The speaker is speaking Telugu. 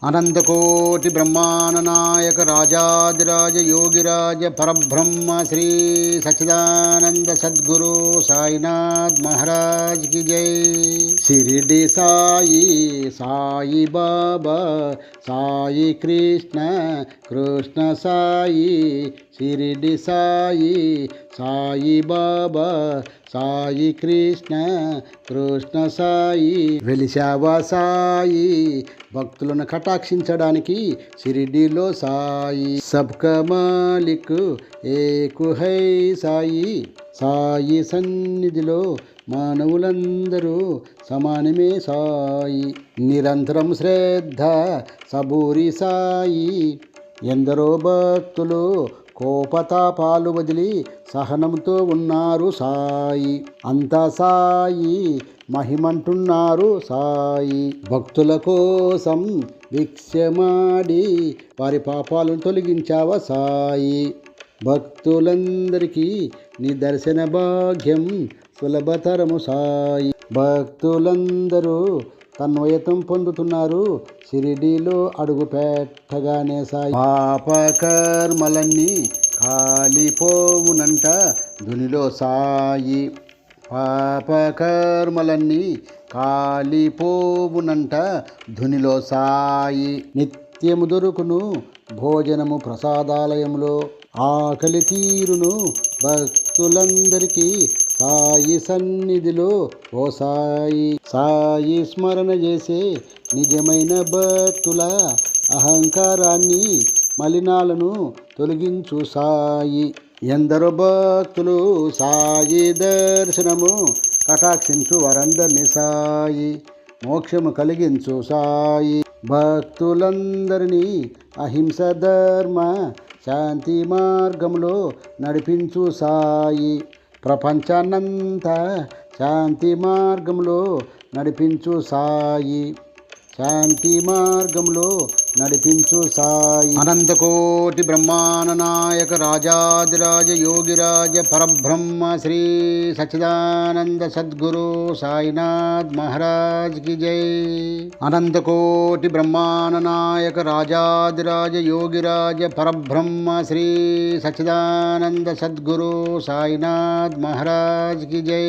अनंतकोटि ब्रह्मांड नायक राजाधिराज योगिराज परब्रह्म श्री सच्चिदानंद सद्गुरु साईनाथ महाराज की जय। शिरडी साई साई बाबा साई कृष्ण कृष्ण साई शिरडी साई साई बाबा साई कृष्ण కృష్ణ సాయి వెలిశావా సాయి భక్తులను కటాక్షించడానికి షిరిడీలో సాయి సబ్కా మాలిక్ ఏకు హై సాయి. సాయి సన్నిధిలో మానవులందరూ సమానమే సాయి. నిరంతరం శ్రద్ధ సబూరి సాయి. ఎందరో భక్తులు కోపతాపాలు వదిలి సహనంతో ఉన్నారు సాయి. అంతా సాయి మహిమంటున్నారు సాయి. భక్తుల కోసం భిక్షమాడి వారి పాపాలను తొలగించావా సాయి. భక్తులందరికీ నీ దర్శన భాగ్యం సులభతరము సాయి. భక్తులందరూ తన్వయతం పొందుతున్నారు షిరిడీలో అడుగు పెట్టగానే సాయి. పాపకర్మలన్నీ కాలిపోవునంట ధునిలో సాయి. పాపకర్మలన్నీ కాలిపోవునంట ధునిలో సాయి. నిత్యము దొరుకును భోజనము ప్రసాదాలయంలో. ఆకలి తీరును భక్తులందరికీ సాయి సన్నిధిలో ఓ సాయి. సాయి స్మరణ చేసే నిజమైన భక్తుల అహంకారాన్ని మలినాలను తొలగించు సాయి. ఎందరో భక్తులు సాయి దర్శనము కటాక్షించు వారందరినీ సాయి. మోక్షము కలిగించు సాయి. భక్తులందరినీ అహింస ధర్మ శాంతి మార్గంలో నడిపించు సాయి. ప్రపంచాన్నంతా శాంతి మార్గంలో నడిపించు సాయి. శాంతి మార్గంలో నడిపించు సాయి. అనంతకోటి బ్రహ్మాండ నాయక రాజాధిరాజ యోగిరాజ పరబ్రహ్మ శ్రీ సచ్చిదానంద సద్గురు సాయినాథ్ మహారాజ్ కి జై. అనంతకోటి బ్రహ్మాండ నాయక రాజాధిరాజ యోగిరాజ పరబ్రహ్మ శ్రీ సచ్చిదానంద సద్గురు సాయినాథ్ మహారాజ్ కి జై.